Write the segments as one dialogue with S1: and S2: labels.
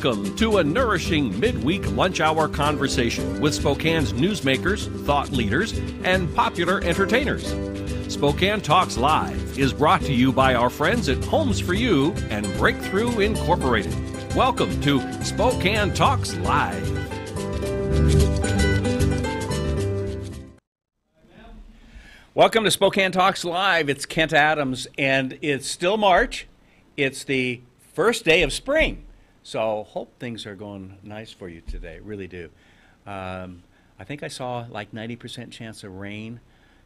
S1: Welcome to a nourishing midweek lunch hour conversation with Spokane's newsmakers, thought leaders, and popular entertainers. Spokane Talks Live is brought to you by our friends at Homes for You and Breakthrough Incorporated. Welcome to Spokane Talks Live.
S2: Welcome to Spokane Talks Live. It's Kent Adams, and it's still March. It's the first day of spring. So hope things are going nice for you today, really do. I think I saw like 90% chance of rain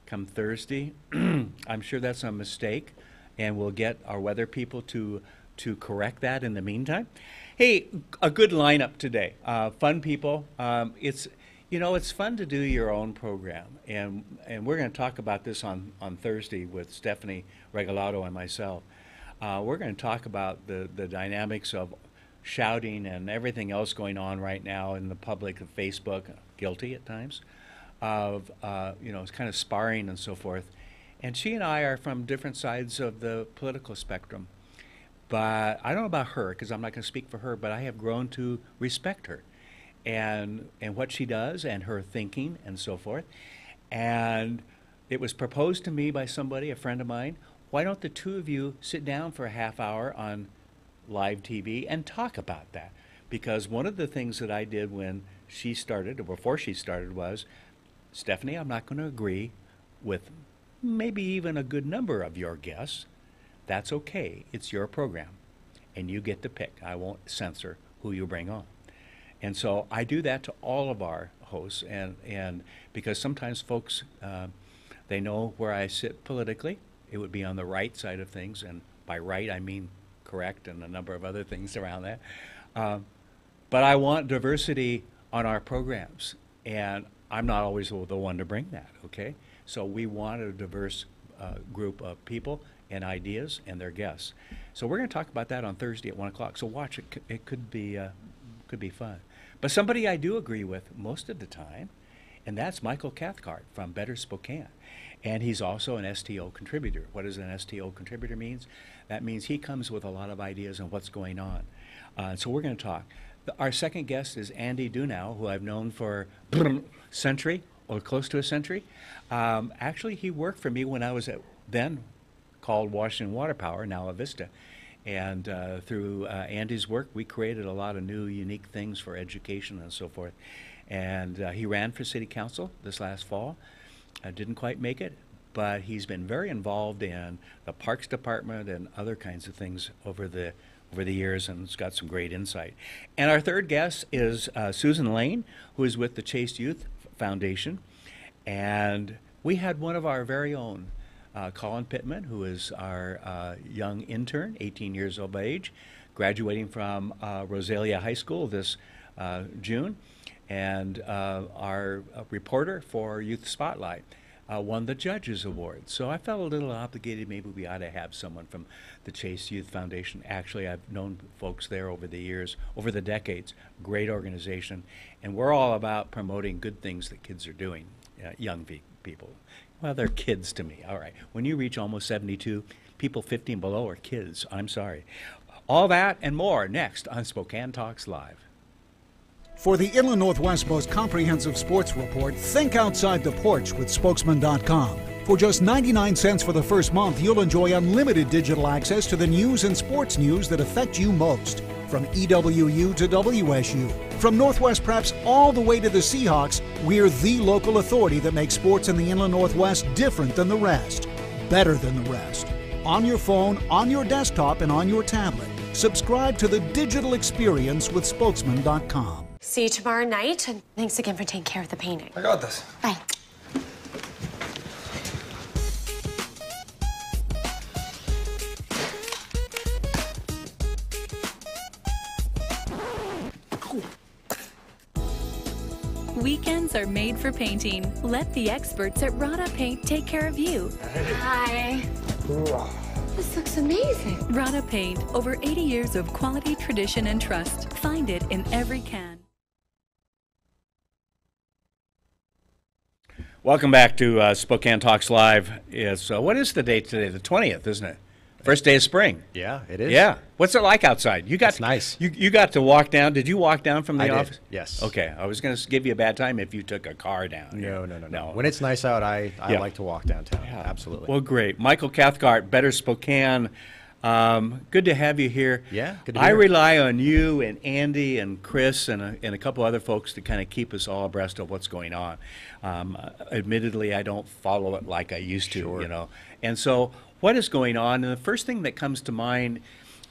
S2: come Thursday. I'm sure that's a mistake, and we'll get our weather people to correct that in the meantime. Hey, a good lineup today. Fun people. It's fun to do your own program, and we're going to talk about this on Thursday with Stephanie Regalado and myself. We're going to talk about the dynamics of shouting and everything else going on right now in the public of Facebook, guilty at times, of it's kind of sparring and so forth. And she and I are from different sides of the political spectrum. But I don't know about her, because I'm not going to speak for her, but I have grown to respect her and what she does and her thinking and so forth. And it was proposed to me by somebody, a friend of mine, why don't the two of you sit down for a half hour on live TV and talk about that? Because one of the things that I did when she started, or before she started, was, Stephanie, I'm not going to agree with maybe even a good number of your guests. That's okay. It's your program, and you get to pick. I won't censor who you bring on. And so I do that to all of our hosts, and because sometimes folks, they know where I sit politically. It would be on the right side of things, and by right I mean correct and a number of other things around that. But I want diversity on our programs, and I'm not always the one to bring that, okay? So we want a diverse group of people and ideas and their guests. So we're going to talk about that on Thursday at 1 o'clock. So watch it. It could be fun. But somebody I do agree with most of the time, and that's Michael Cathcart from Better Spokane. And he's also an STO contributor. What does an STO contributor means? That means he comes with a lot of ideas on what's going on. So we're going to talk. Our second guest is Andy Dunau, who I've known for a century, or close to a century. Actually, he worked for me when I was at then called Washington Water Power, now Avista. And through Andy's work, we created a lot of new, unique things for education and so forth. And he ran for city council this last fall. Didn't quite make it, but he's been very involved in the Parks Department and other kinds of things over the years, and has got some great insight. And our third guest is Susan Lane, who is with the Chase Youth Foundation. And we had one of our very own, Colin Pittman, who is our young intern, 18 years of age, graduating from Rosalia High School this June, and our reporter for Youth Spotlight won the Judges Award. So I felt a little obligated. Maybe we ought to have someone from the Chase Youth Foundation. Actually, I've known folks there over the years, over the decades. Great organization. And we're all about promoting good things that kids are doing, young people. Well, they're kids to me. All right. When you reach almost 72, people 50 and below are kids. I'm sorry. All that and more next on Spokane Talks Live.
S3: For the Inland Northwest's most comprehensive sports report, think outside the porch with Spokesman.com. For just 99 cents for the first month, you'll enjoy unlimited digital access to the news and sports news that affect you most. From EWU to WSU, from Northwest Preps all the way to the Seahawks, we're the local authority that makes sports in the Inland Northwest different than the rest, better than the rest. On your phone, on your desktop, and on your tablet. Subscribe to the digital experience with Spokesman.com.
S4: See you tomorrow night, and thanks again for taking care of the painting.
S5: I got this.
S4: Bye.
S6: Weekends are made for painting. Let the experts at Rada Paint take care of you.
S4: Hi. This looks amazing.
S6: Rada Paint, over 80 years of quality, tradition, and trust. Find it in every can.
S2: Welcome back to Spokane Talks Live. What is the date today? The 20th, isn't it? First day of spring.
S5: Yeah, it is.
S2: Yeah. What's it like outside?
S5: It's nice.
S2: You got to walk down. Did you walk down from the office?
S5: Yes.
S2: Okay. I was going to give you a bad time if you took a car down.
S5: No. When it's nice out, I like to walk downtown. Yeah. Absolutely.
S2: Well, great. Michael Cathcart, Better Spokane. Good to have you here.
S5: Yeah, good to be
S2: I
S5: here.
S2: rely on you and Andy and Chris and a couple other folks to kind of keep us all abreast of what's going on. Admittedly, I don't follow it like I used to,
S5: Sure.
S2: you know. And so what is going on? And the first thing that comes to mind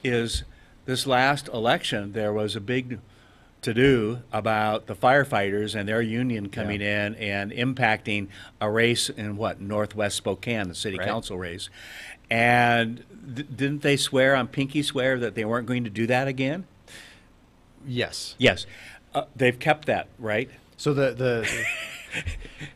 S2: is this last election, there was a big to-do about the firefighters and their union coming in and impacting a race in Northwest Spokane, the city council race. And didn't they swear on pinky swear that they weren't going to do that again?
S5: Yes.
S2: Yes. They've kept that, right?
S5: So the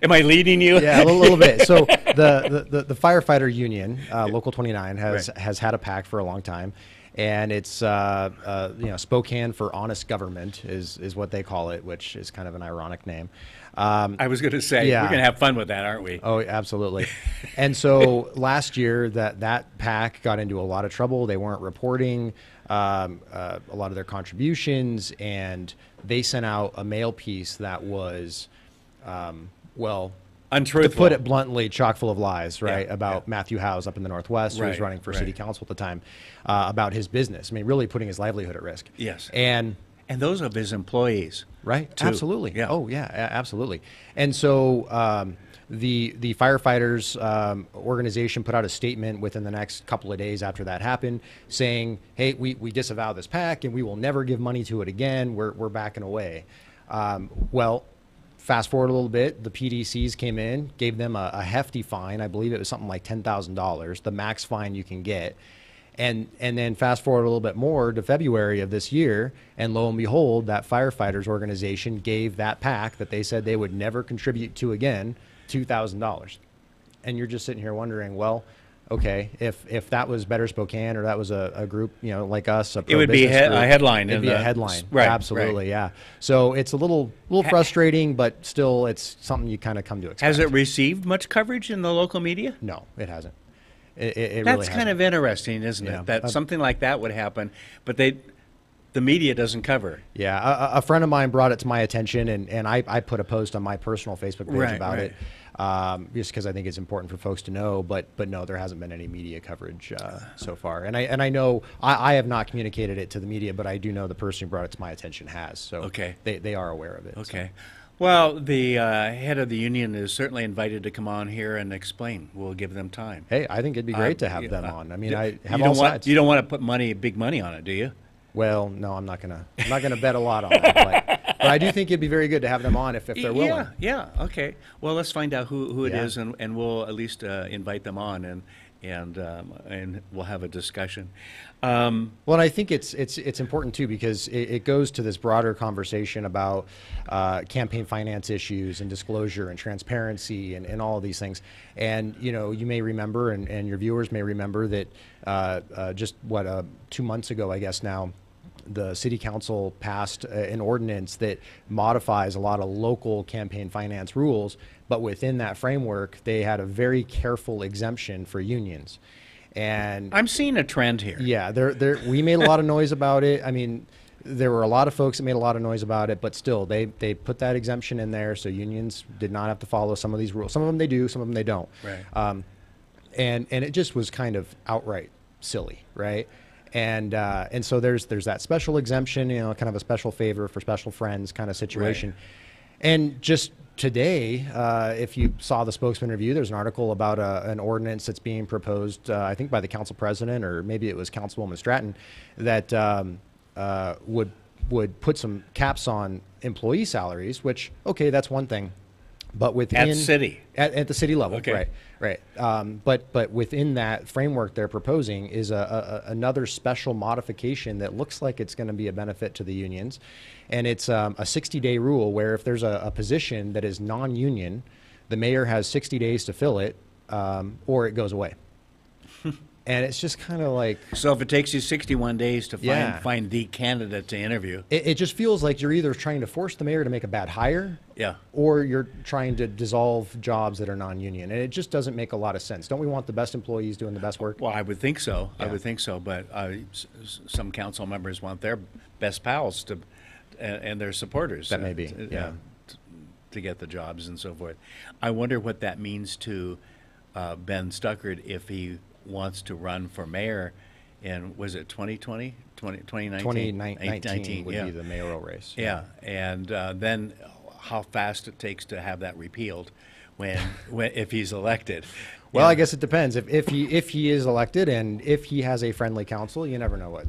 S2: Am I leading you?
S5: Yeah, a little bit. So the firefighter union, Local 29, has had a PAC for a long time, and it's Spokane for Honest Government is what they call it, which is kind of an ironic name.
S2: I was going to say we're going to have fun with that, aren't we?
S5: Oh, absolutely. And so last year that PAC got into a lot of trouble. They weren't reporting a lot of their contributions, and they sent out a mail piece that was
S2: untruthful.
S5: To put it bluntly, chock full of lies, right? About Matthew Howes up in the Northwest, who was running for city council at the time, about his business. I mean, really putting his livelihood at risk.
S2: Yes.
S5: And
S2: those of his employees.
S5: Right.
S2: Too.
S5: Absolutely.
S2: Yeah.
S5: Oh, yeah, absolutely. And so the firefighters organization put out a statement within the next couple of days after that happened, saying, "Hey, we disavow this PAC and we will never give money to it again. We're backing away." Well, fast forward a little bit, the PDCs came in, gave them a hefty fine. I believe it was something like $10,000, the max fine you can get. And then fast forward a little bit more to February of this year, and lo and behold, that firefighters organization gave that PAC that they said they would never contribute to again $2,000. And you're just sitting here wondering, well, okay, if that was Better Spokane or that was a group, like us,
S2: it would be a headline.
S5: It'd be a headline.
S2: Right.
S5: Absolutely, yeah. So it's a little frustrating, but still it's something you kind of come to expect.
S2: Has it received much coverage in the local media?
S5: No, it hasn't. It
S2: That's
S5: really
S2: kind of interesting, isn't it? That something like that would happen, but the media doesn't cover it.
S5: Yeah, a friend of mine brought it to my attention, and I put a post on my personal Facebook page about it, just because I think it's important for folks to know. But no, there hasn't been any media coverage so far. And I know I have not communicated it to the media, but I do know the person who brought it to my attention has. So they are aware of it.
S2: Okay.
S5: So.
S2: Well, the head of the union is certainly invited to come on here and explain. We'll give them time.
S5: Hey, I think it'd be great to have them on. I mean, I have
S2: you
S5: all
S2: don't
S5: sides.
S2: You don't want to put big money on it, do you?
S5: Well, no, I'm not gonna bet a lot on it, but I do think it'd be very good to have them on if they're willing.
S2: Yeah. Okay. Well, let's find out who it is, and we'll at least invite them on, and we'll have a discussion.
S5: Well, and I think it's important too, because it goes to this broader conversation about campaign finance issues and disclosure and transparency and all of these things. And you may remember, and your viewers may remember that just 2 months ago, I guess now, the city council passed an ordinance that modifies a lot of local campaign finance rules, but within that framework, they had a very careful exemption for unions. And
S2: I'm seeing a trend here.
S5: Yeah, we made a lot of noise about it. I mean, there were a lot of folks that made a lot of noise about it, but still, they put that exemption in there, so unions did not have to follow some of these rules. Some of them they do, some of them they don't.
S2: Right.
S5: And it just was kind of outright silly, right? And so there's that special exemption, kind of a special favor for special friends kind of situation. Right. And just today, if you saw the Spokesman Review, there's an article about an ordinance that's being proposed, I think by the council president, or maybe it was Councilwoman Stratton, that would put some caps on employee salaries, which, okay, that's one thing. But within
S2: at
S5: the city level,
S2: okay.
S5: right. But within that framework they're proposing is another special modification that looks like it's going to be a benefit to the unions, and it's a 60-day rule where if there's a position that is non-union, the mayor has 60 days to fill it, or it goes away. And it's just kind of like...
S2: So if it takes you 61 days to find the candidate to interview.
S5: It just feels like you're either trying to force the mayor to make a bad hire,
S2: yeah,
S5: or you're trying to dissolve jobs that are non-union. And it just doesn't make a lot of sense. Don't we want the best employees doing the best work?
S2: Well, I would think so.
S5: Yeah.
S2: I would think so. But some council members want their best pals to, and their supporters.
S5: That may be,
S2: to get the jobs and so forth. I wonder what that means to Ben Stuckert if he wants to run for mayor in, was it 2020? 2019?
S5: 2019 would be the mayoral race.
S2: Yeah, and then how fast it takes to have that repealed when if he's elected.
S5: Well, I guess it depends. If he is elected and if he has a friendly council, you never know what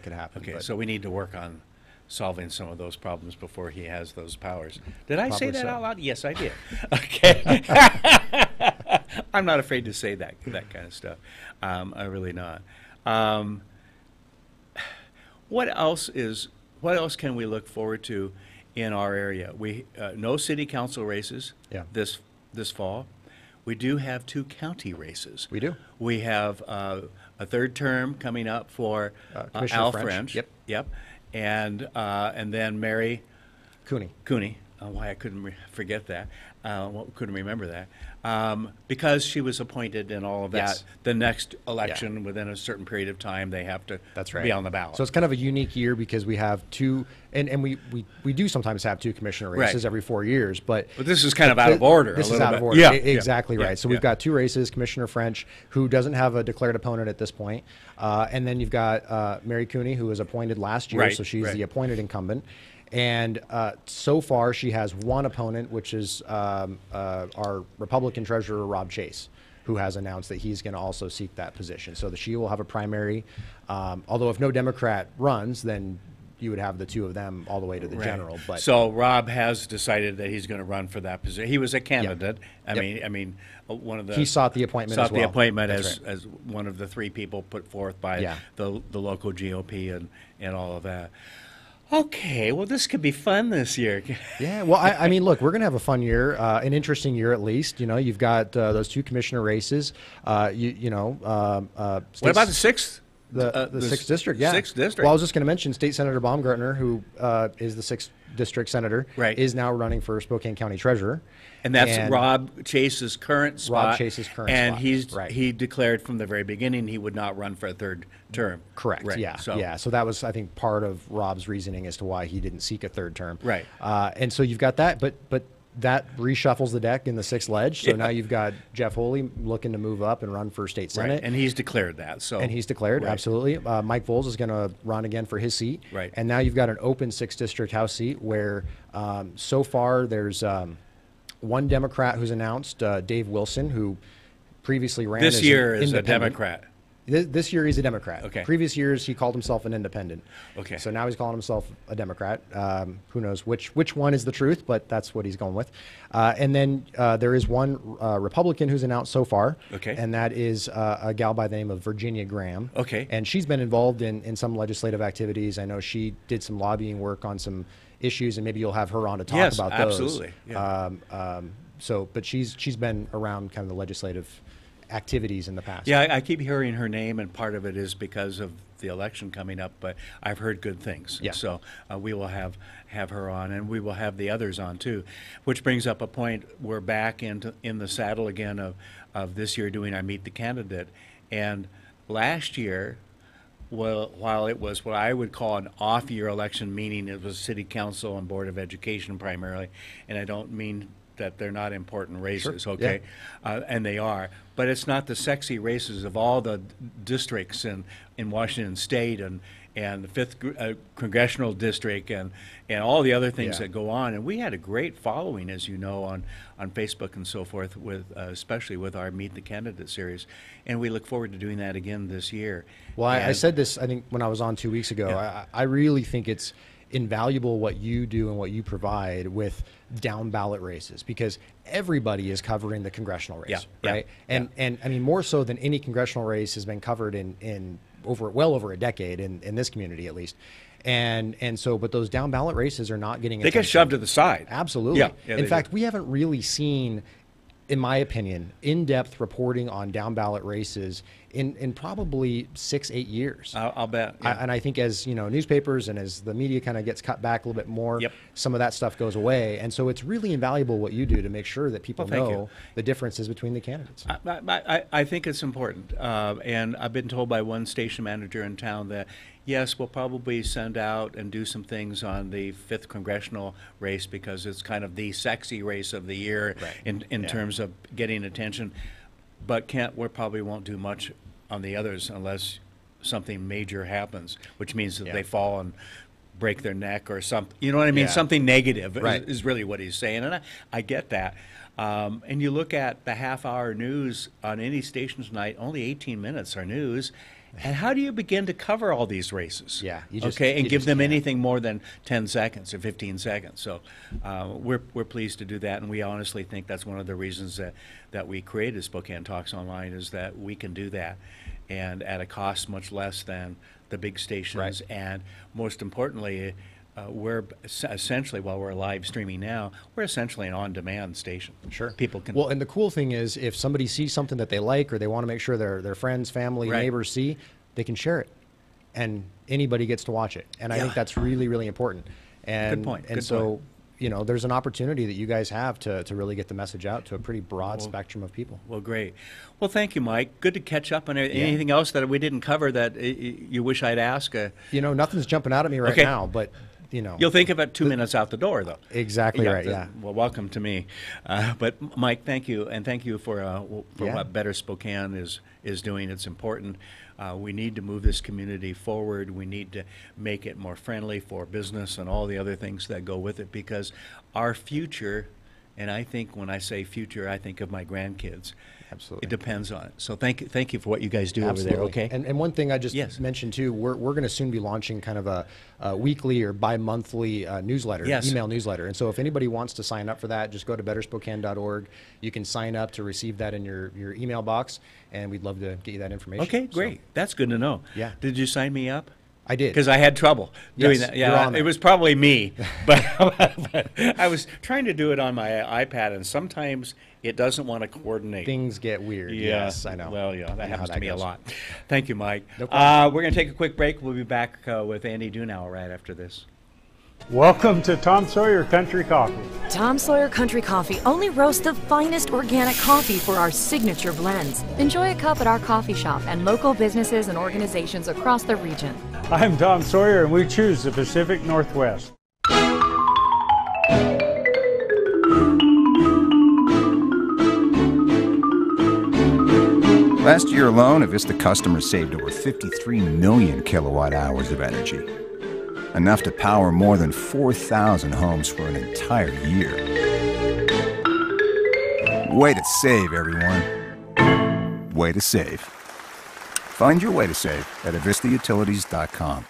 S5: could happen.
S2: Okay,
S5: but
S2: so we need to work on solving some of those problems before he has those powers. Did I say
S5: Probably
S2: that
S5: so.
S2: out loud? Yes, I did. Okay. I'm not afraid to say that kind of stuff. I'm really not. What else can we look forward to in our area? We no city council races this fall. We do have 2 county races.
S5: We do.
S2: We have a 3rd term coming up for
S5: Commissioner
S2: Al
S5: French.
S2: Yep. And then Mary
S5: Cooney.
S2: Why I couldn't forget that. Couldn't remember that. Because she was appointed and all of that.
S5: Yes.
S2: The next election, within a certain period of time, they have to
S5: That's right.
S2: be on the ballot.
S5: So it's kind of a unique year because we have 2, and we do sometimes have 2 commissioner races every 4 years, but
S2: this is kind of out of order.
S5: This
S2: a
S5: is
S2: little
S5: out of
S2: bit.
S5: order.
S2: Yeah,
S5: Exactly right. So
S2: yeah.
S5: we've got 2 races: Commissioner French, who doesn't have a declared opponent at this point, and then you've got Mary Cooney, who was appointed last year, so she's the appointed incumbent. And so far, she has 1 opponent, which is our Republican treasurer, Rob Chase, who has announced that he's going to also seek that position. So that she will have a primary. Although if no Democrat runs, then you would have the 2 of them all the way to the general. But
S2: so Rob has decided that he's going to run for that position. He was a candidate. I mean, one of the
S5: he sought the appointment.
S2: Sought
S5: as well.
S2: the appointment
S5: That's
S2: as one of the 3 people put forth by the local GOP and all of that. Okay, well, this could be fun this year.
S5: Yeah, well, I mean, look, we're going to have a fun year, an interesting year at least. You know, you've got those 2 commissioner races.
S2: What about the 6th?
S5: The 6th district, yeah.
S2: 6th district.
S5: Well, I was just going to mention State Senator Baumgartner, who is the 6th district senator, is now running for Spokane County Treasurer.
S2: And that's Rob Chase's current spot.
S5: Rob Chase's current spot.
S2: And he declared from the very beginning he would not run for a 3rd term.
S5: Correct.
S2: Right.
S5: Yeah.
S2: So,
S5: So that was, I think, part of Rob's reasoning as to why he didn't seek a 3rd term.
S2: Right.
S5: And so you've got that, but that reshuffles the deck in the 6th ledge. So now you've got Jeff Holey looking to move up and run for state senate.
S2: Right. And he's declared that.
S5: And he's declared, absolutely. Mike Voles is going to run again for his seat.
S2: Right.
S5: And now you've got an open 6th district House seat where so far there's 1 Democrat who's announced, Dave Wilson, who previously ran
S2: this
S5: as
S2: year
S5: an
S2: is a
S5: independent.
S2: Democrat.
S5: This year he's a Democrat.
S2: Okay.
S5: Previous years he called himself an independent.
S2: Okay.
S5: So now he's calling himself a Democrat. Who knows which one is the truth, but that's what he's going with. And then there is 1 Republican who's announced so far.
S2: Okay.
S5: And that is a gal by the name of Virginia Graham.
S2: Okay.
S5: And she's been involved in some legislative activities. I know she did some lobbying work on some issues, and maybe you'll have her on to talk about those.
S2: Absolutely. Yeah.
S5: But she's been around kind of the legislative activities in the past.
S2: Yeah, I keep hearing her name, and part of it is because of the election coming up, but I've heard good things.
S5: Yeah.
S2: So we will have her on, and we will have the others on too, which brings up a point. We're back in the saddle again of this year doing our Meet the Candidate. And last year, well, while it was what I would call an off-year election, meaning it was city council and board of education primarily, and I don't mean that they're not important races,
S5: Sure.
S2: okay? Yeah. And they are. But it's not the sexy races of all the districts in Washington State and the 5th Congressional District and all the other things that go on. And we had a great following, as you know, on Facebook and so forth, with especially with our Meet the Candidate series. And we look forward to doing that again this year.
S5: Well, I said this, I think, when I was on 2 weeks ago.
S2: Yeah.
S5: I really think it's invaluable what you do and what you provide with down ballot races, because everybody is covering the congressional race, right? And I mean, more so than any congressional race has been covered in well over a decade in this community at least. And so, but those down ballot races are not getting
S2: They get shoved to the side.
S5: Absolutely.
S2: Yeah,
S5: in fact, we haven't really seen in my opinion, in-depth reporting on down-ballot races in probably 6-8 years.
S2: I'll bet. Yeah.
S5: And I think as newspapers and as the media kind of gets cut back a little bit more,
S2: Yep.
S5: some of that stuff goes away. And so it's really invaluable what you do to make sure that people
S2: Well, thank
S5: know
S2: you.
S5: the differences between the candidates.
S2: I think it's important. And I've been told by one station manager in town that, yes, we'll probably send out and do some things on the 5th congressional race because it's kind of the sexy race of the year
S5: Right.
S2: in terms of getting attention. But we probably won't do much on the others unless something major happens, which means that they fall and break their neck or something. You know what I mean?
S5: Yeah.
S2: Something negative
S5: Right.
S2: is really what he's saying. And I get that. And you look at the half-hour news on any station tonight, only 18 minutes are news. And how do you begin to cover all these races?
S5: Yeah,
S2: And
S5: you
S2: give
S5: just
S2: them
S5: can't.
S2: anything more than 10 seconds or 15 seconds. So we're pleased to do that, and we honestly think that's one of the reasons that we created Spokane Talks Online is that we can do that, and at a cost much less than the big stations.
S5: Right.
S2: And most importantly, we're essentially, while we're live streaming now, we're essentially an on-demand station.
S5: Sure.
S2: People can.
S5: Well, and the cool thing is if somebody sees something that they like or they want to make sure their friends, family,
S2: Right.
S5: neighbors see, they can share it. And anybody gets to watch it. And I think that's really, really important. And,
S2: Good point.
S5: And
S2: Good
S5: so,
S2: point.
S5: there's an opportunity that you guys have to really get the message out to a pretty broad spectrum of people.
S2: Well, great. Well, thank you, Mike. Good to catch up on anything else that we didn't cover that you wish I'd ask.
S5: Nothing's jumping out at me right
S2: Okay.
S5: now, but,
S2: You'll think of it 2 minutes out the door, though.
S5: Exactly right, yeah.
S2: Well, welcome to me. But, Mike, thank you. And thank you for
S5: Yeah.
S2: what Better Spokane is doing. It's important. We need to move this community forward. We need to make it more friendly for business and all the other things that go with it because our future, and I think when I say future, I think of my grandkids.
S5: Absolutely.
S2: It depends on it. So thank you for what you guys do
S5: Absolutely.
S2: over there, okay?
S5: And one thing I just
S2: Yes.
S5: mentioned too, we're going to soon be launching kind of a weekly or bi-monthly newsletter,
S2: Yes.
S5: email newsletter. And so if anybody wants to sign up for that, just go to betterspokane.org. You can sign up to receive that in your email box, and we'd love to get you that information.
S2: Okay,
S5: So,
S2: great. That's good to know.
S5: Yeah.
S2: Did you sign me up?
S5: I did.
S2: Because I had trouble doing
S5: Yes,
S2: that.
S5: you're
S2: Yeah,
S5: on
S2: it
S5: there.
S2: was probably me, but I was trying to do it on my iPad, and sometimes it doesn't want to coordinate.
S5: Things get weird.
S2: Yeah.
S5: Yes, I know.
S2: Well, yeah,
S5: I know
S2: that
S5: how
S2: happens to me a
S5: goes.
S2: lot. Thank you, Mike.
S5: No problem.
S2: We're going to take a quick break. We'll be back with Andy Dunau right after this.
S7: Welcome to Tom Sawyer Country Coffee.
S8: Tom Sawyer Country Coffee only roasts the finest organic coffee for our signature blends. Enjoy a cup at our coffee shop and local businesses and organizations across the region.
S7: I'm Tom Sawyer and we choose the Pacific Northwest.
S9: Last year alone, Avista customers saved over 53 million kilowatt hours of energy. Enough to power more than 4,000 homes for an entire year. Way to save, everyone. Way to save. Find your way to save at avistautilities.com.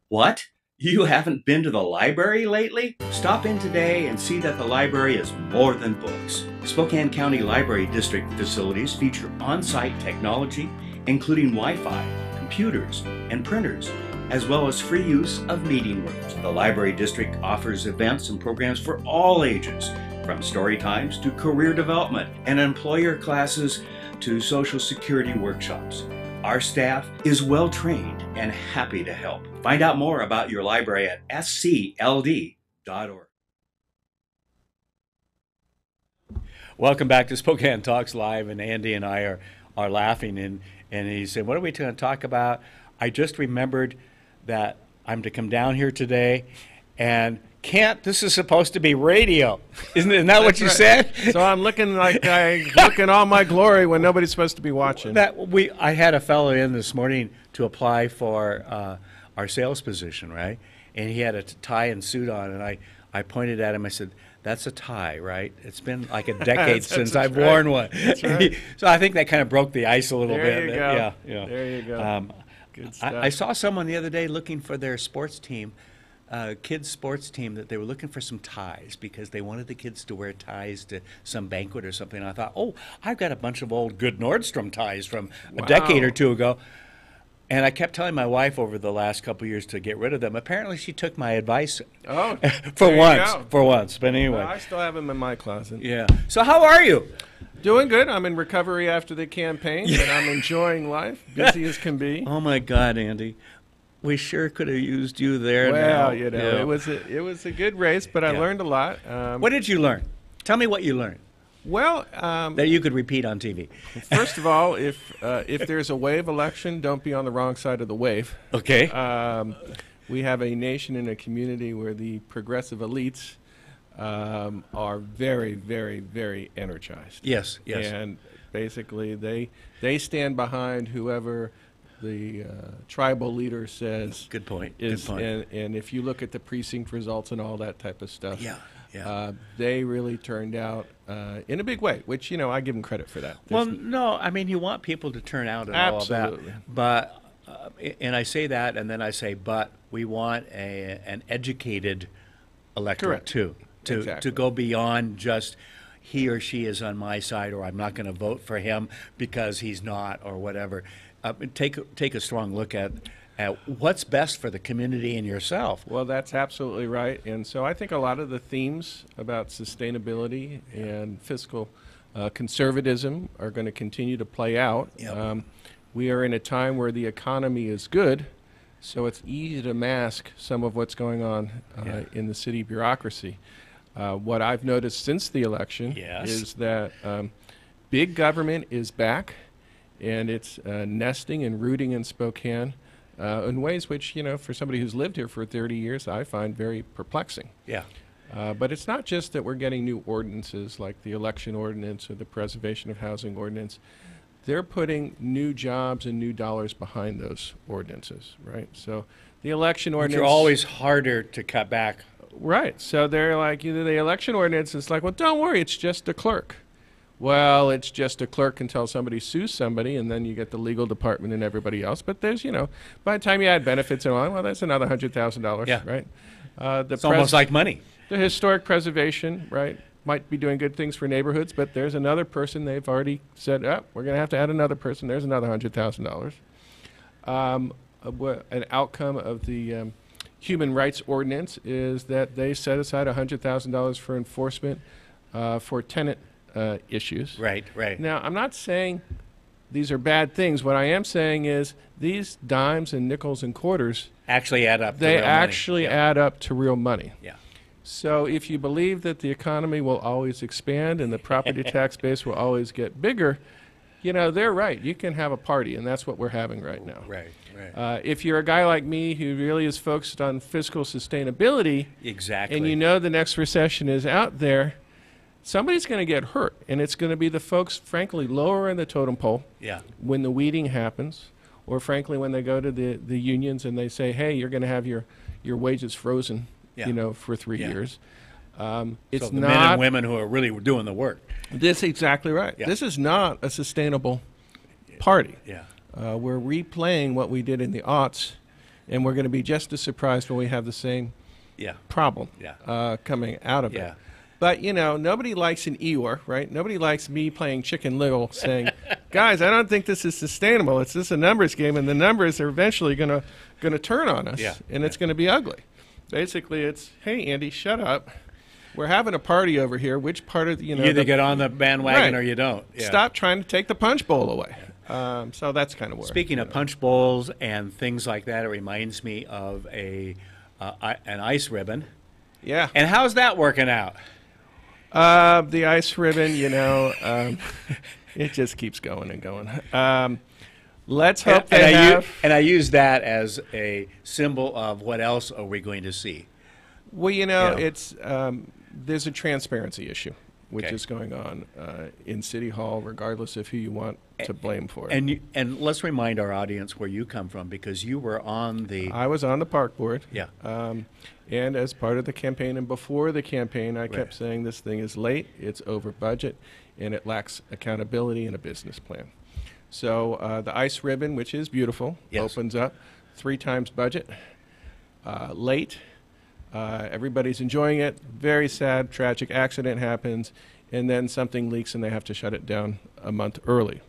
S2: What? You haven't been to the library lately? Stop in today and see that the library is more than books. Spokane County Library District facilities feature on-site technology, including Wi-Fi, computers, and printers, as well as free use of meeting rooms. The Library District offers events and programs for all ages, from story times to career development and employer classes to Social Security workshops. Our staff is well trained and happy to help. Find out more about your library at scld.org. Welcome back to Spokane Talks Live, and Andy and I are laughing, and he said, "What are we going to talk about?" I just remembered that I'm to come down here today, and Kent, this is supposed to be radio. Isn't that what you said?
S10: So I'm looking like I look in all my glory when nobody's supposed to be watching.
S2: I had a fellow in this morning to apply for our sales position, right? And he had a tie and suit on, and I pointed at him. I said, "That's a tie, right? It's been like a decade since I've worn one."
S10: That's right.
S2: So I think that kind of broke the ice a little
S10: There
S2: bit.
S10: you go.
S2: Yeah.
S10: There you go. Good stuff.
S2: I saw someone the other day looking for their sports team, kids' sports team, that they were looking for some ties because they wanted the kids to wear ties to some banquet or something. And I thought, oh, I've got a bunch of old good Nordstrom ties from a decade or two ago. And I kept telling my wife over the last couple of years to get rid of them. Apparently, she took my advice.
S10: Oh,
S2: for once. But anyway,
S10: well, I still have them in my closet.
S2: Yeah. So how are you?
S10: Doing good. I'm in recovery after the campaign, but I'm enjoying life. Busy as can be.
S2: Oh my God, Andy, we sure could have used you there.
S10: Well,
S2: now.
S10: you know, it was a good race, but I learned a lot.
S2: What did you learn? Tell me what you learned.
S10: Well,
S2: that you could repeat on TV.
S10: First of all, if there's a wave election, don't be on the wrong side of the wave.
S2: Okay.
S10: We have a nation and a community where the progressive elites are very, very, very energized.
S2: Yes.
S10: And basically, they stand behind whoever the tribal leader says.
S2: Good point.
S10: Good point. And if you look at the precinct results and all that type of stuff, they really turned out in a big way, which, you know, I give them credit for that.
S2: Well, no, I mean, you want people to turn out and
S10: absolutely.
S2: all of that. But, and I say that, and then I say, but we want an educated electorate, too, to go beyond just he or she is on my side, or I'm not going to vote for him because he's not, or whatever. Take a strong look at what's best for the community and yourself.
S10: Well, that's absolutely right. And so I think a lot of the themes about sustainability and fiscal conservatism are going to continue to play out.
S2: Yep.
S10: We are in a time where the economy is good, so it's easy to mask some of what's going on in the city bureaucracy. What I've noticed since the election is that big government is back, and it's nesting and rooting in Spokane in ways which, you know, for somebody who's lived here for 30 years, I find very perplexing.
S2: Yeah.
S10: But it's not just that we're getting new ordinances like the election ordinance or the preservation of housing ordinance. They're putting new jobs and new dollars behind those ordinances, right? So the election ordinance...
S2: Which are always harder to cut back.
S10: Right. So they're like, either the election ordinance is like, well, don't worry, it's just a clerk. Well, it's just a clerk until somebody sues somebody, and then you get the legal department and everybody else. But there's, you know, by the time you add benefits and all, well, that's another $100,000, right?
S2: It's almost like money.
S10: The historic preservation, right, might be doing good things for neighborhoods, but there's another person they've already said, oh, we're going to have to add another person. There's another $100,000. An outcome of the human rights ordinance is that they set aside $100,000 for enforcement for tenant issues.
S2: Right.
S10: Now, I'm not saying these are bad things. What I am saying is these dimes and nickels and quarters
S2: actually add up.
S10: They actually add up to real money.
S2: Yeah.
S10: So if you believe that the economy will always expand and the property tax base will always get bigger, you know, they're right. You can have a party, and that's what we're having right now.
S2: Right.
S10: If you're a guy like me who really is focused on fiscal sustainability, and you know the next recession is out there, somebody's going to get hurt, and it's going to be the folks, frankly, lower in the totem pole when the weeding happens, or frankly when they go to the unions and they say, hey, you're going to have your wages frozen, you know, for 3 years. It's
S2: so the
S10: not
S2: men and women who are really doing the work.
S10: This exactly right. This is not a sustainable party. We're replaying what we did in the aughts, and we're going to be just as surprised when we have the same problem coming out of it. But, you know, nobody likes an Eeyore, right? Nobody likes me playing Chicken Little saying, guys, I don't think this is sustainable. It's just a numbers game, and the numbers are eventually going to turn on us, and it's going to be ugly. Basically, it's, hey, Andy, shut up. We're having a party over here. Which part of, you know...
S2: You either get on the bandwagon or you don't.
S10: Stop trying to take the punch bowl away. So that's kind of where...
S2: Speaking of punch bowls and things like that, it reminds me of an ice ribbon.
S10: Yeah.
S2: And how's that working out?
S10: The ice ribbon, you know, it just keeps going and going. Let's hope
S2: and I use that as a symbol of what else are we going to see.
S10: Well, you know, it's there's a transparency issue which is going on in City Hall, regardless of who you want to blame for it.
S2: And let's remind our audience where you come from, because you were on the...
S10: I was on the park board.
S2: Yeah.
S10: And as part of the campaign and before the campaign, I kept saying this thing is late, it's over budget, and it lacks accountability and a business plan. So the ice ribbon, which is beautiful, opens up 3 times budget, late. Everybody's enjoying it. Very sad, tragic accident happens, and then something leaks and they have to shut it down a month early.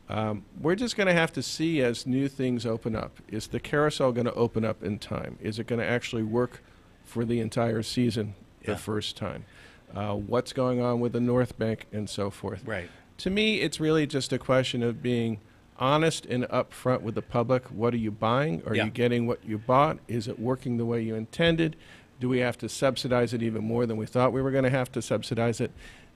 S10: We're just going to have to see as new things open up. Is the carousel going to open up in time? Is it going to actually work for the entire season the first time? What's going on with the North Bank and so forth?
S2: Right.
S10: To me, it's really just a question of being honest and upfront with the public. What are you buying? Are you getting what you bought? Is it working the way you intended? Do we have to subsidize it even more than we thought we were going to have to subsidize it?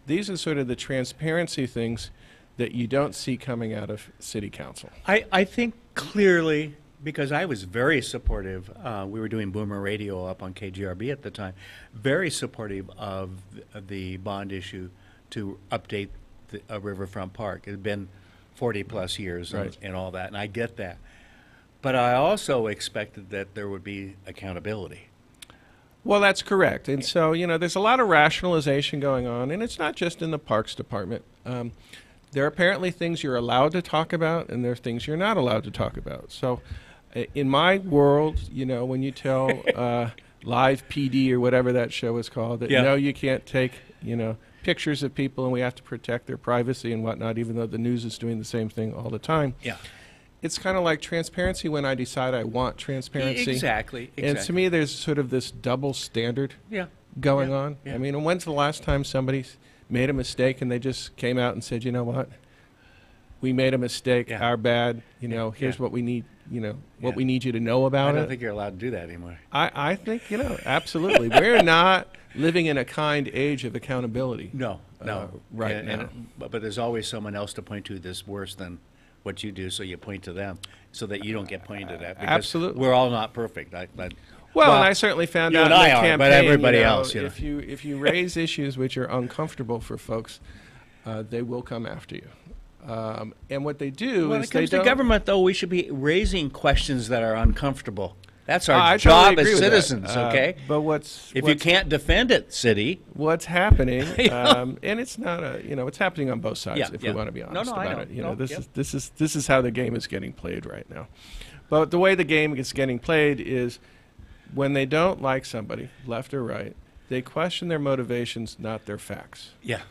S10: These are sort of the transparency things that you don't see coming out of City Council.
S2: I think clearly, because I was very supportive, we were doing Boomer Radio up on KGRB at the time, very supportive of the bond issue to update the Riverfront Park. It had been 40 plus years and all that, and I get that. But I also expected that there would be accountability.
S10: Well, that's correct. And so, you know, there's a lot of rationalization going on, and it's not just in the Parks Department. There are apparently things you're allowed to talk about, and there are things you're not allowed to talk about. So in my world, you know, when you tell Live PD or whatever that show is called, that no, you can't take, you know, pictures of people and we have to protect their privacy and whatnot, even though the news is doing the same thing all the time.
S2: Yeah.
S10: It's kind of like transparency when I decide I want transparency.
S2: Exactly.
S10: And to me, there's sort of this double standard going on. I mean, when's the last time somebody made a mistake and they just came out and said, you know what, we made a mistake, our bad, you know, here's what we need, you know, what we need you to know about it.
S2: I don't think you're allowed to do that anymore.
S10: I think, you know, absolutely. We're not living in a kind age of accountability.
S2: No.
S10: Right now.
S2: But there's always someone else to point to that's worse than what you do, so you point to them so that you don't get pointed at. Because
S10: absolutely.
S2: We're all not perfect.
S10: Well, and I certainly found out in the campaign,
S2: but everybody
S10: you know,
S2: else, you know.
S10: if you raise issues which are uncomfortable for folks, they will come after you. And what they do
S2: when
S10: is
S2: it comes
S10: they
S2: to
S10: don't.
S2: government, though, we should be raising questions that are uncomfortable. That's our
S10: I
S2: job
S10: totally
S2: as
S10: agree with
S2: citizens,
S10: that.
S2: okay?
S10: But
S2: if you can't defend it, city,
S10: what's happening, and it's not a, you know, it's happening on both sides. If we want to be honest about it, you know, this is how the game is getting played right now. But the way the game is getting played is when they don't like somebody, left or right, they question their motivations, not their facts.
S2: Yeah.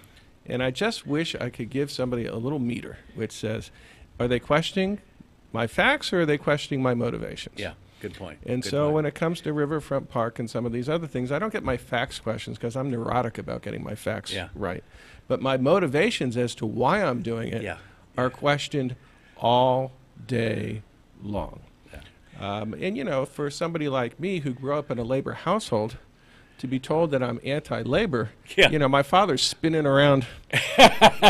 S10: And I just wish I could give somebody a little meter which says, are they questioning my facts or are they questioning my motivations?
S2: Yeah. Good point.
S10: And so when it comes to Riverfront Park and some of these other things, I don't get my facts questions because I'm neurotic about getting my facts right. But my motivations as to why I'm doing it are questioned all day long. Yeah. And, you know, for somebody like me who grew up in a labor household, to be told that I'm anti-labor, you know, my father's spinning around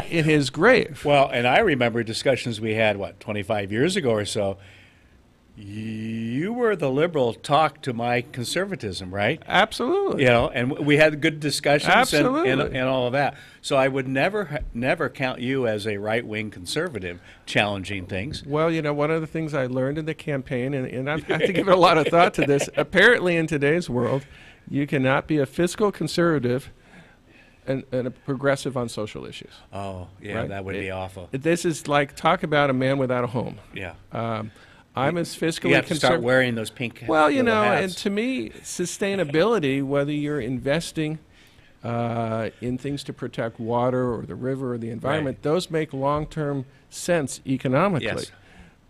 S10: in his grave.
S2: Well, and I remember discussions we had, 25 years ago or so. You were the liberal talk to my conservatism, right?
S10: Absolutely.
S2: You know, and we had good discussions
S10: Absolutely.
S2: and all of that. So I would never count you as a right-wing conservative challenging things.
S10: Well, you know, one of the things I learned in the campaign, and I've had to give it a lot of thought to this, apparently in today's world, you cannot be a fiscal conservative and a progressive on social issues.
S2: Oh, yeah, right? That would be awful.
S10: This is like, talk about a man without a home.
S2: Yeah.
S10: I'm as fiscally
S2: you have to start wearing those pink
S10: Well, you know,
S2: hats.
S10: and to me, sustainability, whether you're investing in things to protect water or the river or the environment, those make long-term sense economically.
S2: Yes.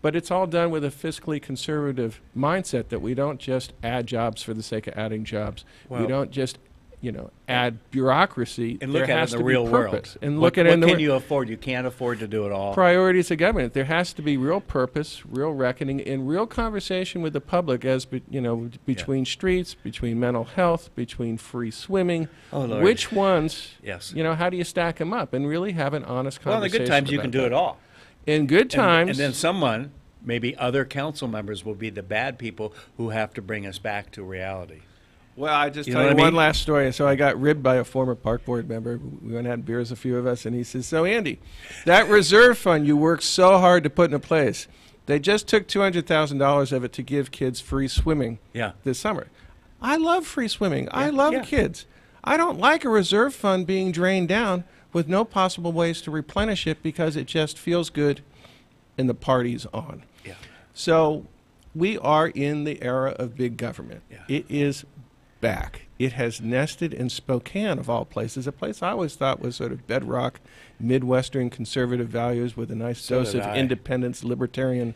S10: But it's all done with a fiscally conservative mindset that we don't just add jobs for the sake of adding jobs. We don't just, you know, add bureaucracy.
S2: And look
S10: there
S2: at
S10: has
S2: it in
S10: to
S2: the real
S10: be
S2: world.
S10: purpose. And
S2: what
S10: look at it in the
S2: can you afford? You can't afford to do it all.
S10: Priorities of government. There has to be real purpose, real reckoning, and real conversation with the public as, you know, between streets, between mental health, between free swimming.
S2: Oh, Lord.
S10: Which ones,
S2: yes.
S10: you know, how do you stack them up and really have an honest conversation?
S2: Well, in the good times, you can do it all.
S10: In good times.
S2: And then someone, maybe other council members, will be the bad people who have to bring us back to reality.
S10: Well, I just tell you one last story. So I got ribbed by a former park board member. We went and had beers, a few of us, and he says, so Andy, that reserve fund you worked so hard to put into place, they just took $200,000 of it to give kids free swimming this summer. I love free swimming. I love kids. I don't like a reserve fund being drained down with no possible ways to replenish it because it just feels good and the party's on. Yeah. So we are in the era of big government. Yeah. It is back. It has nested in Spokane, of all places, a place I always thought was sort of bedrock, Midwestern conservative values with a nice dose of independence, libertarian,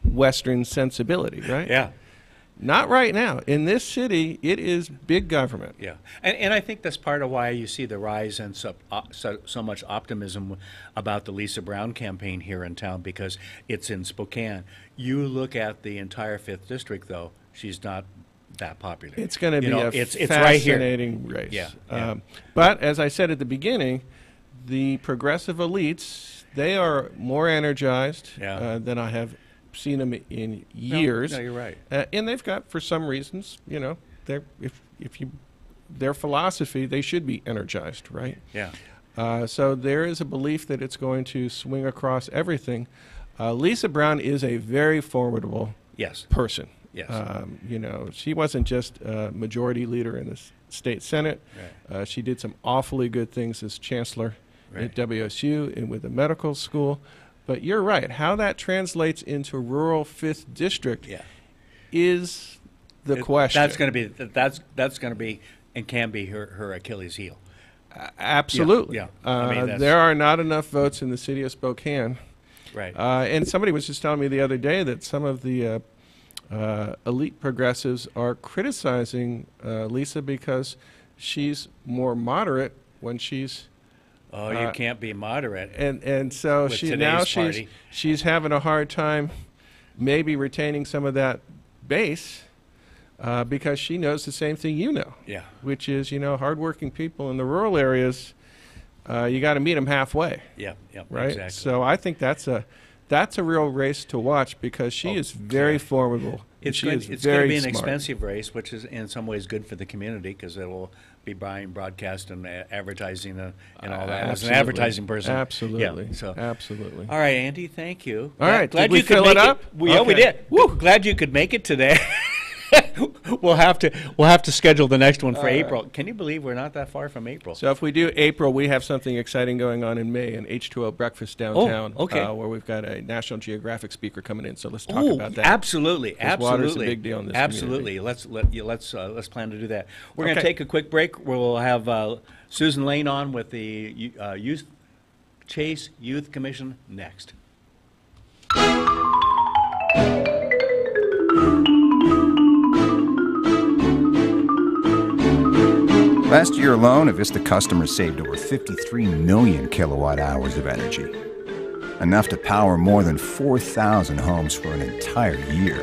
S10: Western sensibility, right?
S2: Yeah.
S10: Not right now. In this city, it is big government.
S2: Yeah, and I think that's part of why you see the rise and so much optimism about the Lisa Brown campaign here in town, because it's in Spokane. You look at the entire 5th District, though, she's not that popular.
S10: It's going to be
S2: it's
S10: fascinating race.
S2: Yeah.
S10: But as I said at the beginning, the progressive elites, they are more energized than I have seen them in years.
S2: No, you're right.
S10: And they've got, for some reasons, their philosophy, they should be energized, right?
S2: Yeah.
S10: So there is a belief that it's going to swing across everything. Lisa Brown is a very formidable person.
S2: Yes.
S10: She wasn't just a majority leader in the state Senate.
S2: Right.
S10: She did some awfully good things as chancellor at WSU and with the medical school. But you're right. How that translates into rural 5th District is the question.
S2: That's going to be and can be her Achilles heel.
S10: Absolutely.
S2: Yeah. I mean,
S10: there are not enough votes in the city of Spokane.
S2: Right.
S10: And somebody was just telling me the other day that some of the elite progressives are criticizing Lisa because she's more moderate when she's.
S2: Oh, you can't be moderate.
S10: And so she's having a hard time maybe retaining some of that base because she knows the same thing you know.
S2: Yeah.
S10: Which is, hardworking people in the rural areas, you got to meet them halfway.
S2: Yeah,
S10: right?
S2: Exactly.
S10: So I think that's a real race to watch because she is very formidable.
S2: It's going to be an expensive race, which is in some ways good for the community because it will be buying broadcast and advertising and all that. As an advertising person.
S10: Absolutely.
S2: Yeah, so.
S10: Absolutely.
S2: All right, Andy, thank you.
S10: All right.
S2: Glad
S10: did we
S2: you could
S10: fill
S2: make
S10: it up?
S2: Yeah, we did. Woo. Glad you could make it today. We'll have to schedule the next one for April. Can you believe we're not that far from April?
S10: So if we do April, we have something exciting going on in May, an H2O breakfast downtown. Where we've got a National Geographic speaker coming in. So let's talk about that.
S2: Absolutely.
S10: Water's a big deal in this
S2: Absolutely.
S10: community.
S2: Let's plan to do that. We're going to take a quick break. We'll have Susan Lane on with the Chase Youth Commission next.
S9: Last year alone, Avista customers saved over 53 million kilowatt hours of energy. Enough to power more than 4,000 homes for an entire year.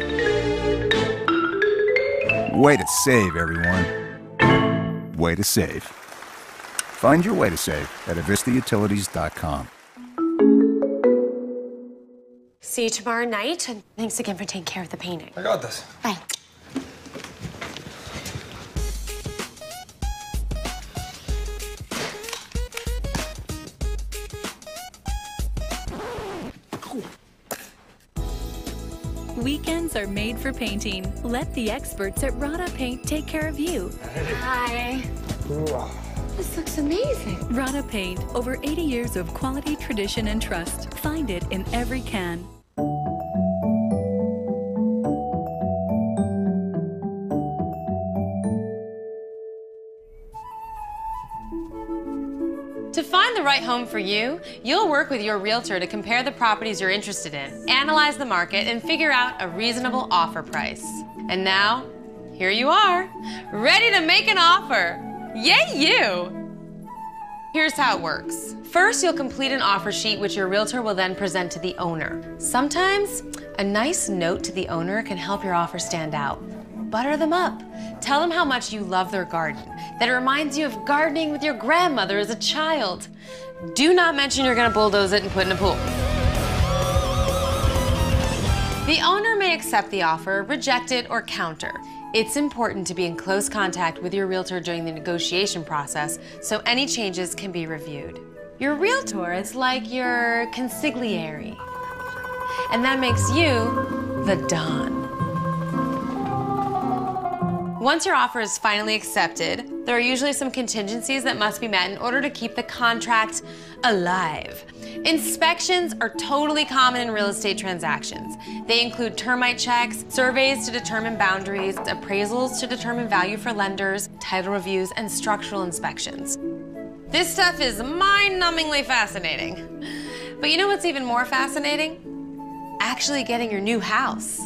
S9: Way to save, everyone. Way to save. Find your way to save at avistautilities.com.
S4: See you tomorrow night, and thanks again for taking care of the painting.
S11: I got this.
S4: Bye.
S6: Weekends are made for painting. Let the experts at Rada Paint take care of you.
S4: Hi. This looks amazing.
S6: Rada Paint, over 80 years of quality, tradition, and trust. Find it in every can.
S12: To find the right home for you, you'll work with your realtor to compare the properties you're interested in, analyze the market, and figure out a reasonable offer price. And now, here you are, ready to make an offer. Yay, you! Here's how it works. First, you'll complete an offer sheet which your realtor will then present to the owner. Sometimes, a nice note to the owner can help your offer stand out. Butter them up. Tell them how much you love their garden, that it reminds you of gardening with your grandmother as a child. Do not mention you're gonna bulldoze it and put in a pool. The owner may accept the offer, reject it, or counter. It's important to be in close contact with your realtor during the negotiation process so any changes can be reviewed. Your realtor is like your consigliere, and that makes you the Don. Once your offer is finally accepted, there are usually some contingencies that must be met in order to keep the contract alive. Inspections are totally common in real estate transactions. They include termite checks, surveys to determine boundaries, appraisals to determine value for lenders, title reviews, and structural inspections. This stuff is mind-numbingly fascinating. But you know what's even more fascinating? Actually getting your new house.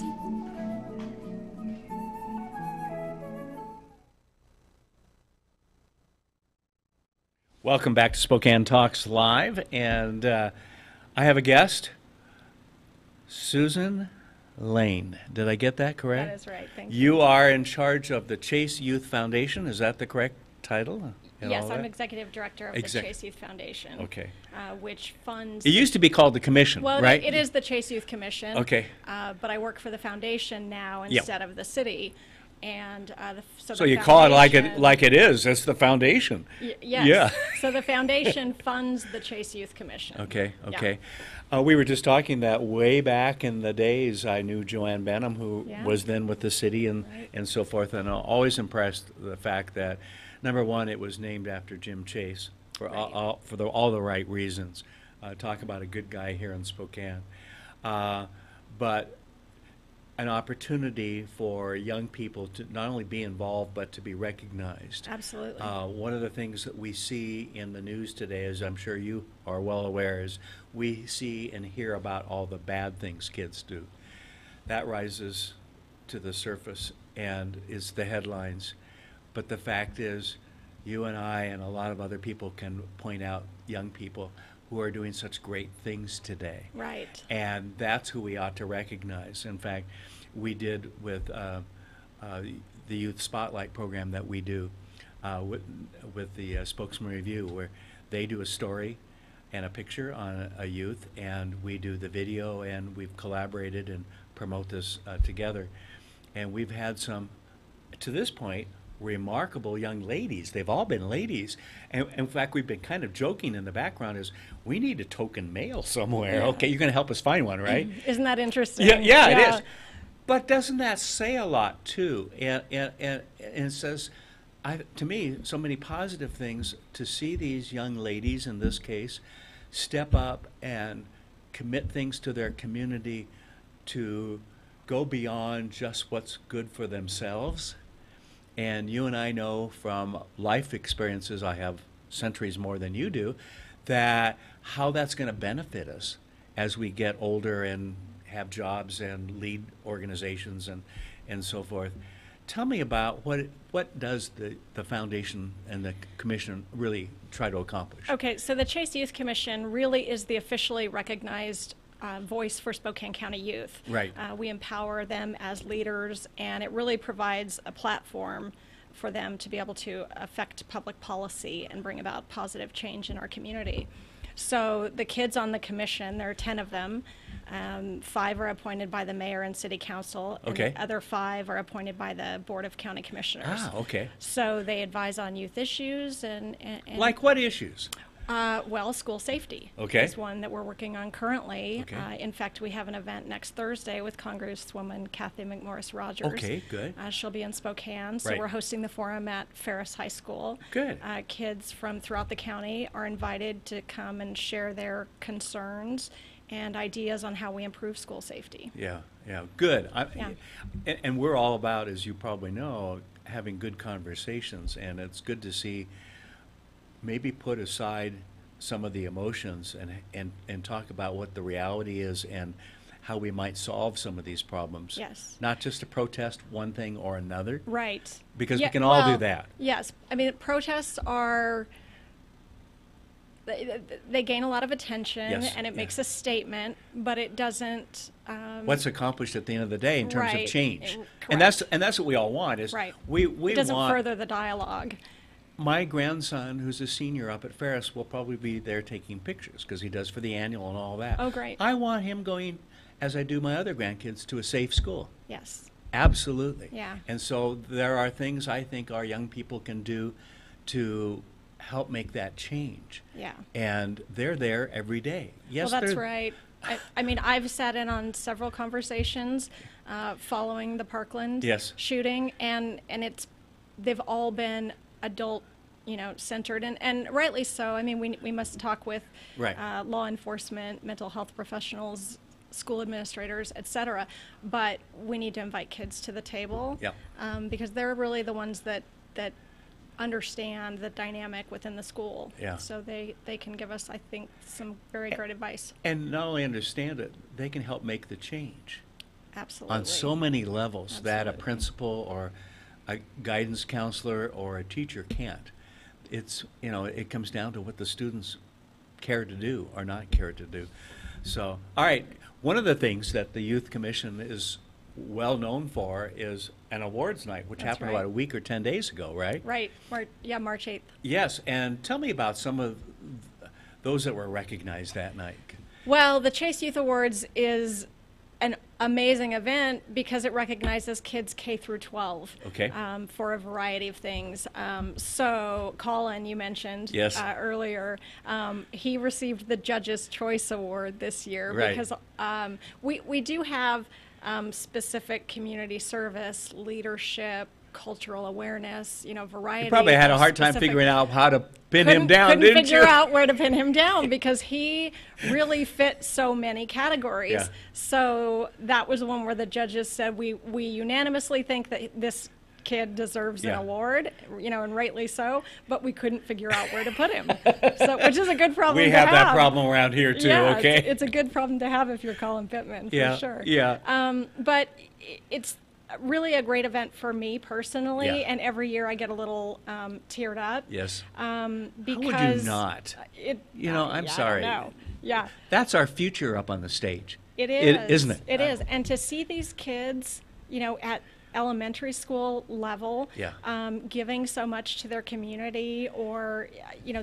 S2: Welcome back to Spokane Talks Live, and I have a guest, Susan Lane. Did I get that correct?
S11: That is right, thank you.
S2: You are in charge of the Chase Youth Foundation, is that the correct title?
S11: Yes, I'm executive director of the Chase Youth Foundation.
S2: Okay.
S11: Which funds...
S2: It used to be called the Commission,
S11: well,
S2: right?
S11: It is the Chase Youth Commission.
S2: Okay.
S11: But I work for the foundation now instead of the city. And
S2: so you call it like it is. It's the foundation.
S11: Yes.
S2: Yeah.
S11: So the foundation funds the Chase Youth Commission.
S2: Okay.
S11: Yeah.
S2: We were just talking that way back in the days, I knew Joanne Benham, who was then with the city and so forth, and I'm always impressed the fact that, number one, it was named after Jim Chase for all the right reasons. Talk about a good guy here in Spokane, but an opportunity for young people to not only be involved but to be recognized.
S11: Absolutely.
S2: One of the things that we see in the news today, as I'm sure you are well aware, is we see and hear about all the bad things kids do. That rises to the surface and is the headlines. But the fact is, you and I and a lot of other people can point out young people who are doing such great things today.
S11: Right.
S2: And that's who we ought to recognize. In fact, we did with the Youth Spotlight program that we do with the Spokesman Review, where they do a story and a picture on a youth, and we do the video, and we've collaborated and promote this together. And we've had some, to this point, remarkable young ladies. They've all been ladies. And in fact, we've been kind of joking in the background is we need a token male somewhere. Okay, you're going to help us find one, right?
S11: Isn't that interesting?
S2: Yeah, it is. But doesn't that say a lot, too? And it says, to me, so many positive things to see these young ladies, in this case, step up and commit things to their community to go beyond just what's good for themselves. And you and I know from life experiences, I have centuries more than you do, that how that's going to benefit us as we get older and have jobs and lead organizations and so forth. Tell me about what does the foundation and the commission really try to accomplish?
S11: Okay, so the Chase Youth Commission really is the officially recognized voice for Spokane County youth.
S2: Right.
S11: We empower them as leaders, and it really provides a platform for them to be able to affect public policy and bring about positive change in our community. So the kids on the commission, there are 10 of them. 5 are appointed by the mayor and city council, and the other 5 are appointed by the Board of County Commissioners.
S2: Ah, okay.
S11: So they advise on youth issues and
S2: like what issues?
S11: Well, school safety is one that we're working on currently.
S2: Okay.
S11: In fact, we have an event next Thursday with Congresswoman Kathy McMorris-Rogers.
S2: Okay, good.
S11: She'll be in Spokane, so we're hosting the forum at Ferris High School.
S2: Good.
S11: Kids from throughout the county are invited to come and share their concerns and ideas on how we improve school safety.
S2: Yeah, good. And we're all about, as you probably know, having good conversations, and it's good to see maybe put aside some of the emotions and talk about what the reality is and how we might solve some of these problems.
S11: Yes.
S2: Not just to protest one thing or another.
S11: Right.
S2: Because we can all do that.
S11: Yes. I mean, protests are, they gain a lot of attention, and it makes a statement, but it doesn't...
S2: what's accomplished at the end of the day in terms of change. And that's what we all want is we
S11: it doesn't further the dialogue.
S2: My grandson, who's a senior up at Ferris, will probably be there taking pictures because he does for the annual and all that.
S11: Oh, great.
S2: I want him going, as I do my other grandkids, to a safe school.
S11: Yes.
S2: Absolutely.
S11: Yeah.
S2: And so there are things I think our young people can do to help make that change.
S11: Yeah.
S2: And they're there every day. Yes,
S11: well, that's right. I mean, I've sat in on several conversations following the Parkland shooting, and they've all been adult, centered, and rightly so. I mean, we must talk with law enforcement, mental health professionals, school administrators, etc. But we need to invite kids to the table because they're really the ones that understand the dynamic within the school. So they can give us, I think, some very great advice.
S2: And not only understand it, they can help make the change.
S11: Absolutely.
S2: On so many levels that a principal or a guidance counselor or a teacher can't. It's, it comes down to what the students care to do or not care to do. So, all right, one of the things that the Youth Commission is well known for is an awards night, which happened about a week or 10 days ago, right?
S11: Right, March 8th.
S2: Yes, and tell me about some of those that were recognized that night.
S11: Well, the Chase Youth Awards is an amazing event because it recognizes kids K through 12 for a variety of things. So Colin, you mentioned earlier, he received the Judge's Choice Award this year because we do have specific community service, leadership, cultural awareness, variety.
S2: You probably had a hard time figuring out how to pin him down, didn't you?
S11: Couldn't figure out where to pin him down because he really fit so many categories. So that was one where the judges said we unanimously think that this kid deserves an award, and rightly so, but we couldn't figure out where to put him. So, which is a good problem to have.
S2: We have that problem around here too, okay?
S11: It's a good problem to have if you're Colin Pittman, for sure. But it's really a great event for me personally, and every year I get a little teared up.
S2: Yes.
S11: Because
S2: how would you not? I'm sorry.
S11: I don't know.
S2: That's our future up on the stage.
S11: It is.
S2: Isn't it?
S11: It is. And to see these kids, at elementary school level, giving so much to their community, or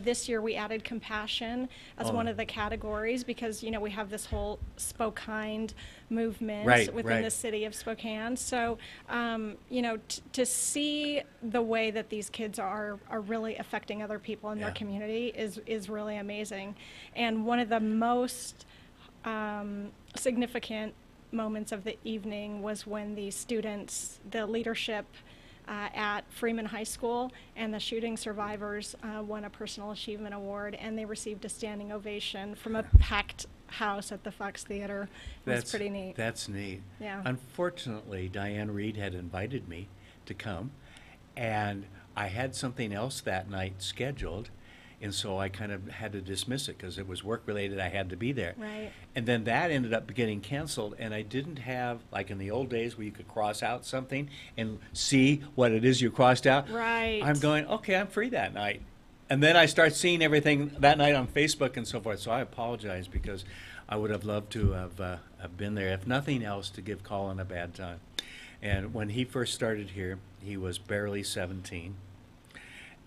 S11: this year we added compassion as one of the categories because we have this whole Spokane movement within the city of Spokane. So to see the way that these kids are really affecting other people in their community is really amazing. And one of the most significant moments of the evening was when the students, the leadership at Freeman High School and the shooting survivors won a personal achievement award, and they received a standing ovation from a packed house at the Fox Theater. That's pretty neat.
S2: That's neat.
S11: Yeah.
S2: Unfortunately, Diane Reed had invited me to come, and I had something else that night scheduled. And so I kind of had to dismiss it because it was work-related. I had to be there.
S11: Right.
S2: And then that ended up getting canceled, and I didn't have, like in the old days where you could cross out something and see what it is you crossed out.
S11: Right.
S2: I'm going, okay, I'm free that night. And then I start seeing everything that night on Facebook and so forth. So I apologize because I would have loved to have been there, if nothing else, to give Colin a bad time. And when he first started here, he was barely 17.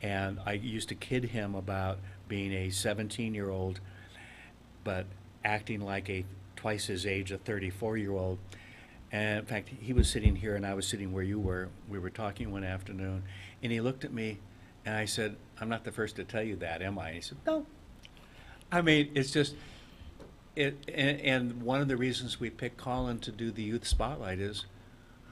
S2: And I used to kid him about being a 17-year-old, but acting like a twice his age, a 34-year-old. And in fact, he was sitting here and I was sitting where you were. We were talking one afternoon, and he looked at me, and I said, "I'm not the first to tell you that, am I?" And he said, "No." I mean, it's just, and one of the reasons we picked Colin to do the Youth Spotlight is,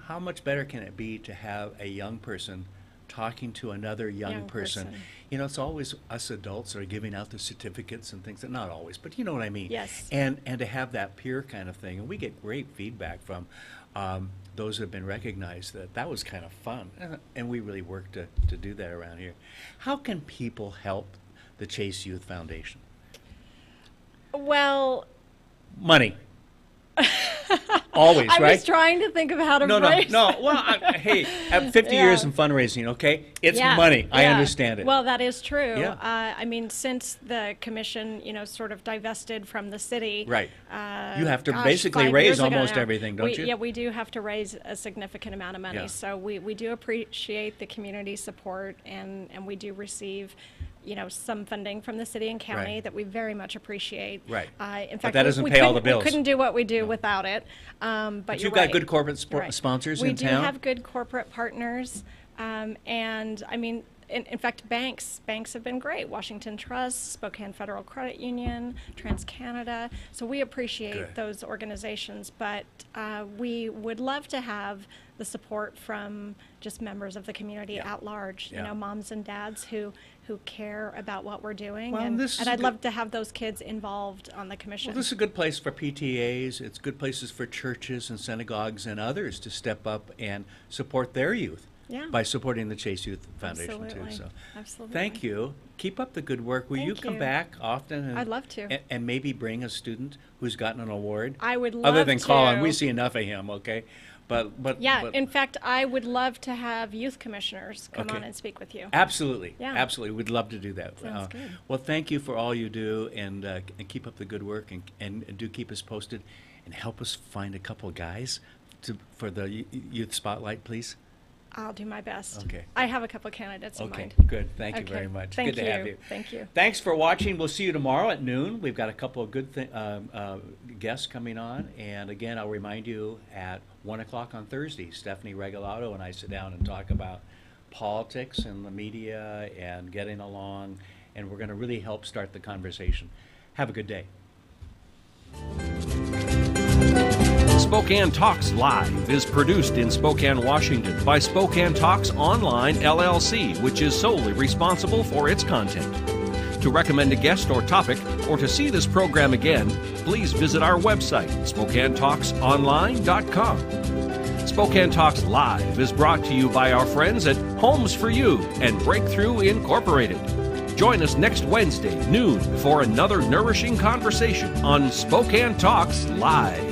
S2: how much better can it be to have a young person talking to another young person. It's always us adults that are giving out the certificates and things, not always, but you know what I mean.
S11: Yes.
S2: And to have that peer kind of thing, and we get great feedback from those who have been recognized that was kind of fun, and we really work to do that around here. How can people help the Chase Youth Foundation?
S11: Well,
S2: money. Always, right?
S11: I was trying to think of how to raise.
S2: No. Well, hey, at 50 years in fundraising, okay? It's money. I understand it.
S11: Well, that is true.
S2: Yeah.
S11: I mean, since the commission, sort of divested from the city.
S2: Right. You have to basically raise almost everything, don't you?
S11: Yeah, we do have to raise a significant amount of money.
S2: Yeah.
S11: So we do appreciate the community support, and we do receive some funding from the city and county that we very much appreciate.
S2: Right.
S11: In fact,
S2: but that doesn't pay all the bills.
S11: We couldn't do what we do without it. But
S2: you've got good corporate sponsors in town?
S11: We do have good corporate partners. And I mean, in fact, banks have been great. Washington Trust, Spokane Federal Credit Union, TransCanada. So we appreciate those organizations, but we would love to have the support from just members of the community at large. You know, moms and dads who care about what we're doing, and I'd love to have those kids involved on the commission.
S2: Well, this is a good place for PTAs. It's good places for churches and synagogues and others to step up and support their youth by supporting the Chase Youth Foundation too. So,
S11: absolutely.
S2: Thank you. Keep up the good work. Will you come back often? And,
S11: I'd love to.
S2: And maybe bring a student who's gotten an award.
S11: I would love
S2: Other than
S11: to.
S2: Colin, we see enough of him. Okay. But
S11: in fact, I would love to have youth commissioners come on and speak with you.
S2: Absolutely, absolutely, we'd love to do that.
S11: Sounds good.
S2: Well, thank you for all you do, and keep up the good work, and do keep us posted, and help us find a couple guys for the youth spotlight, please.
S11: I'll do my best.
S2: Okay.
S11: I have a couple candidates in mind.
S2: Good. Thank you very much.
S11: Thank
S2: good to have you.
S11: Thank you.
S2: Thanks for watching. We'll see you tomorrow at noon. We've got a couple of good guests coming on. And again, I'll remind you at 1 o'clock on Thursday, Stephanie Regalado and I sit down and talk about politics and the media and getting along. And we're going to really help start the conversation. Have a good day.
S1: Spokane Talks Live is produced in Spokane, Washington by Spokane Talks Online LLC, which is solely responsible for its content. To recommend a guest or topic, or to see this program again, please visit our website, SpokaneTalksOnline.com. Spokane Talks Live is brought to you by our friends at Homes for You and Breakthrough Incorporated. Join us next Wednesday, noon, for another nourishing conversation on Spokane Talks Live.